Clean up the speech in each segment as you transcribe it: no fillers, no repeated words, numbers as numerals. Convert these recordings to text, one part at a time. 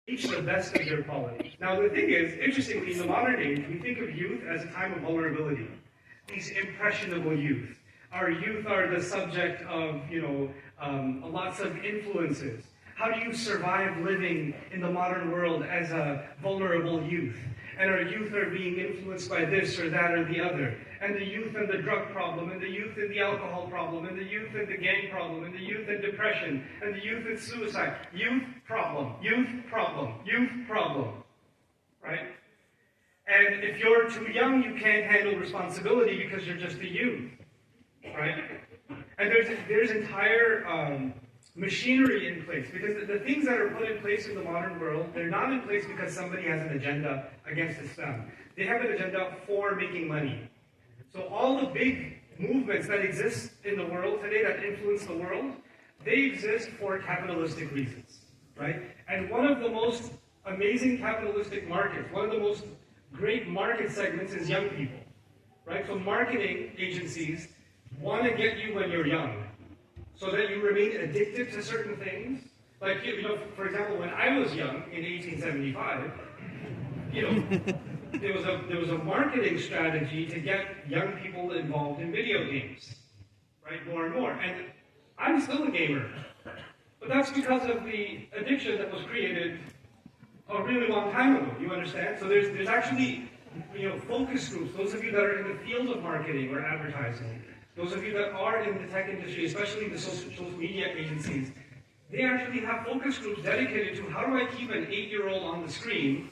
reach the best of their qualities. Now the thing is, interestingly, in the modern age, we think of youth as a time of vulnerability. These impressionable youth. Our youth are the subject of, lots of influences. How do you survive living in the modern world as a vulnerable youth? And our youth are being influenced by this or that or the other. And the youth and the drug problem, and the youth and the alcohol problem, and the youth and the gang problem, and the youth and depression, and the youth and suicide. Youth problem, youth problem, youth problem. Right? And if you're too young, you can't handle responsibility because you're just a youth. Right? And there's entire machinery in place, because the things that are put in place in the modern world, they're not in place because somebody has an agenda against Islam. They have an agenda for making money. So all the big movements that exist in the world today, that influence the world, they exist for capitalistic reasons, right? And one of the most amazing capitalistic markets, one of the most great market segments is young people, right? So marketing agencies want to get you when you're young, so that you remain addicted to certain things. Like, for example, when I was young in 1875, there was a marketing strategy to get young people involved in video games, right? More and more. And I'm still a gamer, but that's because of the addiction that was created a really long time ago. You understand? So there's actually focus groups. Those of you that are in the field of marketing or advertising. Those of you that are in the tech industry, especially the social media agencies, they actually have focus groups dedicated to how do I keep an 8-year-old on the screen,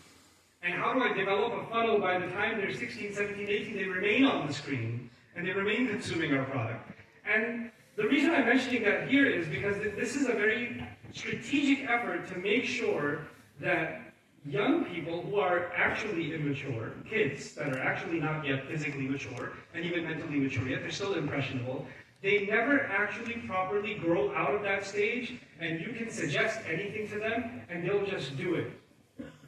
and how do I develop a funnel by the time they're 16, 17, 18, they remain on the screen, and they remain consuming our product. And the reason I'm mentioning that here is because this is a very strategic effort to make sure that young people who are actually immature, kids that are actually not yet physically mature and even mentally mature yet, they're still impressionable, they never actually properly grow out of that stage, and you can suggest anything to them and they'll just do it,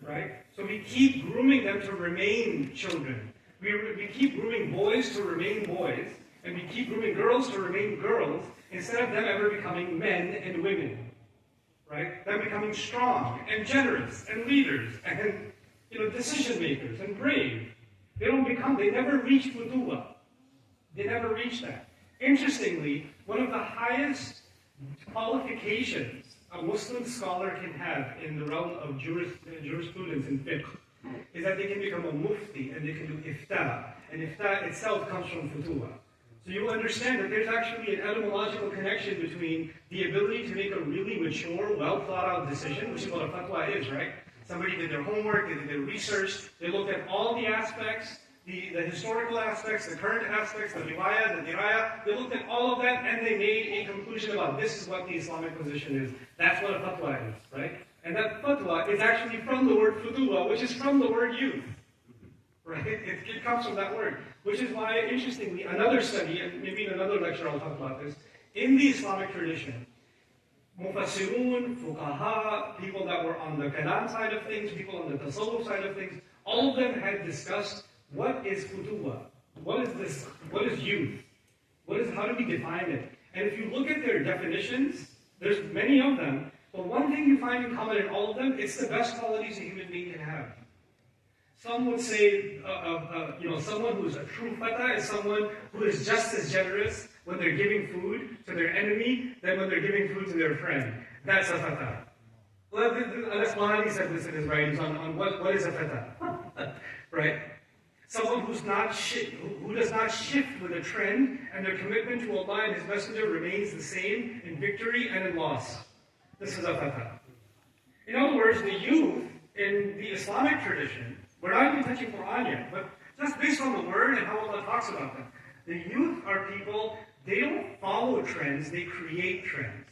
right? So we keep grooming them to remain children. We keep grooming boys to remain boys, and we keep grooming girls to remain girls, instead of them ever becoming men and women. Right? Them becoming strong and generous and leaders and decision makers and brave. They never reach futuwa. They never reach that. Interestingly, one of the highest qualifications a Muslim scholar can have in the realm of jurisprudence and fiqh is that they can become a mufti and they can do ifta. And ifta itself comes from futuwa. So you understand that there's actually an etymological connection between the ability to make a really mature, well-thought-out decision, which is what a fatwa is, right? Somebody did their homework, they did their research, they looked at all the aspects, the historical aspects, the current aspects, the riwayah, the dirayah, they looked at all of that and they made a conclusion about this is what the Islamic position is. That's what a fatwa is, right? And that fatwa is actually from the word futuwa, which is from the word youth. Right? It comes from that word. Which is why, interestingly, another study, and maybe in another lecture I'll talk about this, in the Islamic tradition, mufassirun, fuqaha, people that were on the kalam side of things, people on the tasawwuf side of things, all of them had discussed what is futuwa, what is this, what is youth, how do we define it? And if you look at their definitions, there's many of them, but one thing you find in common in all of them, it's the best qualities a human being can have. Some would say, someone who's a true fatah is someone who is just as generous when they're giving food to their enemy than when they're giving food to their friend. That's a fatah. Well, Al-Asbahani said this in his writings on what is a fatah, right? Someone who does not shift with a trend, and their commitment to Allah and His Messenger remains the same in victory and in loss. This is a fatah. In other words, the youth in the Islamic tradition, we're not even touching Quran yet, but just based on the word and how Allah talks about them. The youth are people, they don't follow trends, they create trends.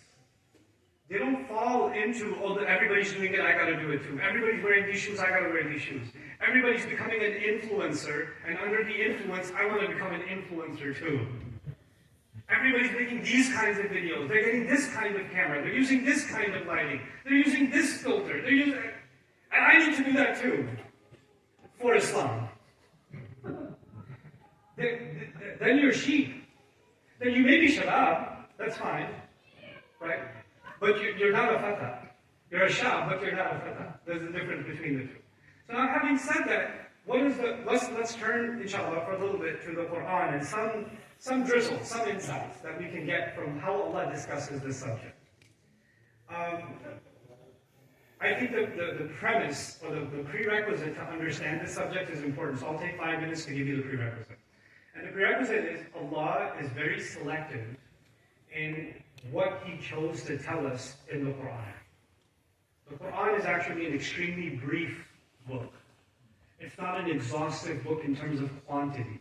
They don't fall into, everybody's doing it, I gotta do it too. Everybody's wearing these shoes, I gotta wear these shoes. Everybody's becoming an influencer, and under the influence, I want to become an influencer too. Everybody's making these kinds of videos, they're getting this kind of camera, they're using this kind of lighting, they're using this filter, and I need to do that too. For Islam. Then you're sheep. Then you may be shabab, that's fine, right? But you're not a fatah. You're a shah, but you're not a fatah. There's a difference between the two. So now having said that, let's turn, inshallah, for a little bit to the Quran and some drizzle, some insights that we can get from how Allah discusses this subject. I think the premise, or the prerequisite to understand this subject is important, so I'll take 5 minutes to give you the prerequisite. And the prerequisite is Allah is very selective in what He chose to tell us in the Quran. The Quran is actually an extremely brief book. It's not an exhaustive book in terms of quantity.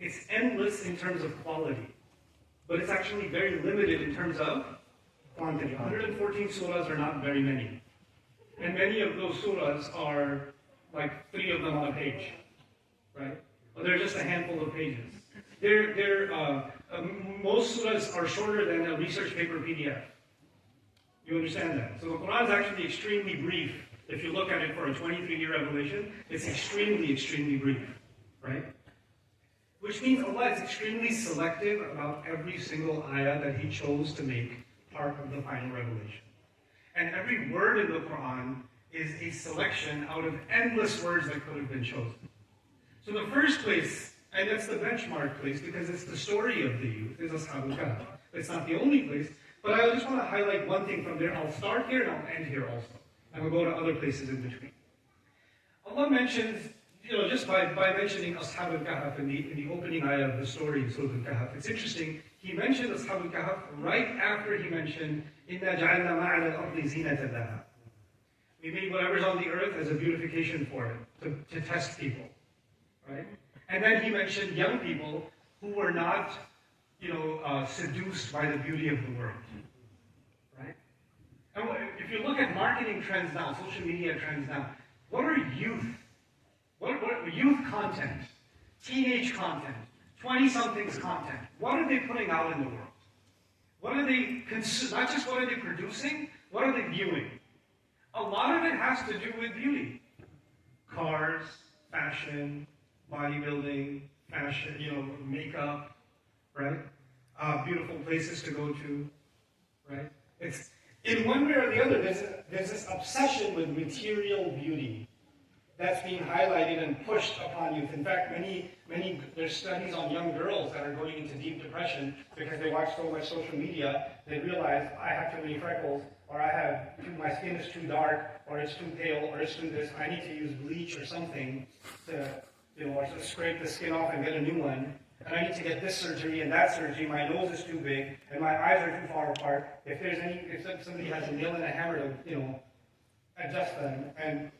It's endless in terms of quality. But it's actually very limited in terms of quantity. 114 surahs are not very many. And many of those surahs are like 3 of them on a page. Right? Or they're just a handful of pages. Most surahs are shorter than a research paper PDF. You understand that? So the Quran is actually extremely brief. If you look at it for a 23-year revelation, it's extremely, extremely brief, right? Which means Allah is extremely selective about every single ayah that He chose to make part of the final revelation. And every word in the Quran is a selection out of endless words that could have been chosen. So the first place, and that's the benchmark place because it's the story of the youth, is Ashab al-Kahf. It's not the only place, but I just want to highlight one thing from there. I'll start here and I'll end here also. And we'll go to other places in between. Allah mentions, just by mentioning Ashab al-Kahf in the opening ayah of the story of Surah al-Kahf, it's interesting, He mentioned Ashab al-Kahf right after He mentioned, إِنَّا جَعَلْنَا مَا عَلَى الْأَرْضِ زِينَةً لَهَا. We made whatever's on the earth as a beautification for it, to test people. Right? And then He mentioned young people who were not, seduced by the beauty of the world. Right? And if you look at marketing trends now, social media trends now, what are youth? What youth content? Teenage content? 20-somethings content? What are they putting out in the world? What are they not just what are they producing, what are they viewing? A lot of it has to do with beauty. Cars, fashion, bodybuilding, fashion, makeup, right? Beautiful places to go to, right? It's in one way or the other, there's this obsession with material beauty that's being highlighted and pushed upon youth. In fact, there's studies on young girls that are going into deep depression because they watch so much social media. They realize, I have too many freckles, or my skin is too dark, or it's too pale, or it's too this. I need to use bleach or something or to scrape the skin off and get a new one. And I need to get this surgery and that surgery. My nose is too big, and my eyes are too far apart. If somebody has a nail and a hammer to, adjust them, and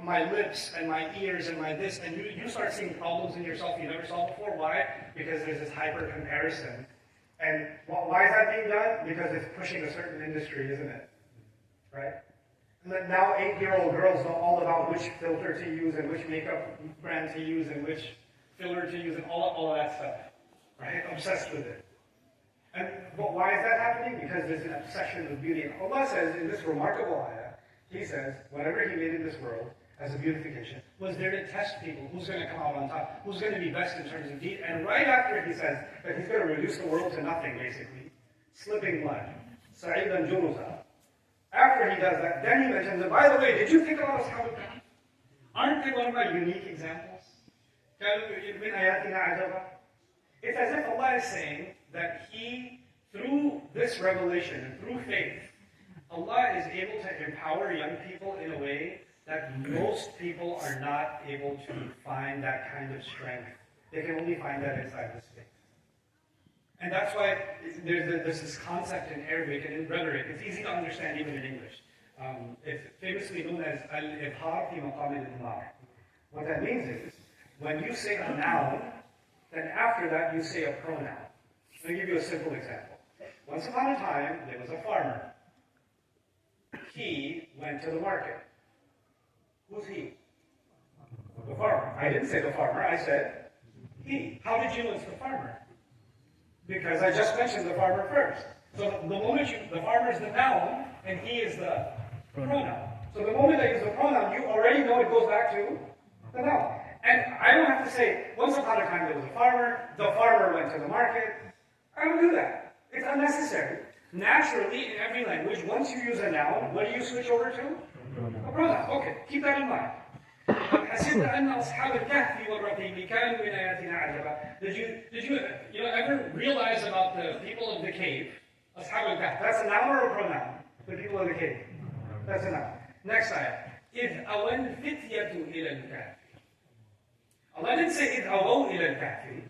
my lips and my ears and my this, and you start seeing problems in yourself you never saw before. Why? Because there's this hyper comparison. And why is that being done? Because it's pushing a certain industry, isn't it? Right? And then now 8-year-old girls know all about which filter to use and which makeup brand to use and which filler to use and all of that stuff. Right? Obsessed with it. But why is that happening? Because there's an obsession with beauty. And Allah says in this remarkable ayah, He says, whatever He made in this world as a beautification was there to test people. Who's going to come out on top? Who's going to be best in terms of deed? And right after He says that He's going to reduce the world to nothing, basically, slipping blood, sa'idan juruza. After He does that, then He mentions, and by the way, did you think about Ashab al-Kahf? Aren't they one of my unique examples? It's as if Allah is saying that He, through this revelation and through faith, Allah is able to empower young people in a way that most people are not able to find that kind of strength. They can only find that inside this faith. And that's why there's this concept in Arabic and in rhetoric. It's easy to understand even in English. It's famously known as al-ibhar fi maqam al-imar. What that means is, when you say a noun, then after that you say a pronoun. Let me give you a simple example. Once upon a time, there was a farmer. He went to the market. Who's he? The farmer. I didn't say the farmer, I said he. How did you know it's the farmer? Because I just mentioned the farmer first. So the moment the farmer is the noun, and he is the pronoun. So the moment I use the pronoun, you already know it goes back to the noun. And I don't have to say, once upon a time there was a farmer, the farmer went to the market. I don't do that. It's unnecessary. Naturally, in every language, once you use a noun, what do you switch over to? A pronoun. Okay, keep that in mind. حسبت أن أصحاب الكهف والرقيم كانوا من آياتنا عجبا. Did you ever realize about the people of the cave? أصحاب الكهف. That's a noun or a pronoun? The people of the cave. That's a noun. Next ayah. إذ أوى الفتية إلى الكهف. Allah didn't say إذ أووا إلى الكهف.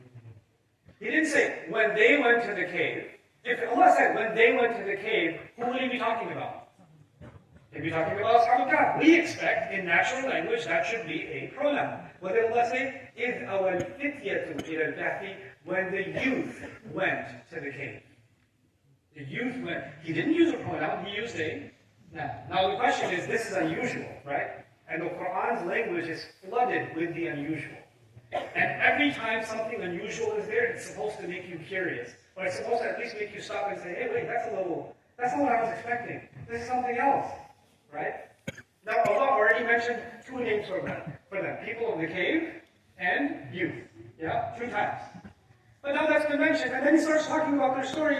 He didn't say when they went to the cave. If Allah said when they went to the cave, who would he be talking about? He'd be talking about Ashab al-Kahf. We expect in natural language that should be a pronoun. What did Allah say? إِذْ أَوَى الْفِتْيَةُ إِلَى الْكَهْفِ. When the youth went to the cave. The youth went. He didn't use a pronoun, he used a noun. Now the question is, this is unusual, right? And the Quran's language is flooded with the unusual. And every time something unusual is there, it's supposed to make you curious. Or it's supposed to at least make you stop and say, hey, wait, that's not what I was expecting. This is something else. Right? Now Allah already mentioned two names for them. People of the cave and youth. Yeah? 2 times. But now that's been mentioned, and then he starts talking about their story.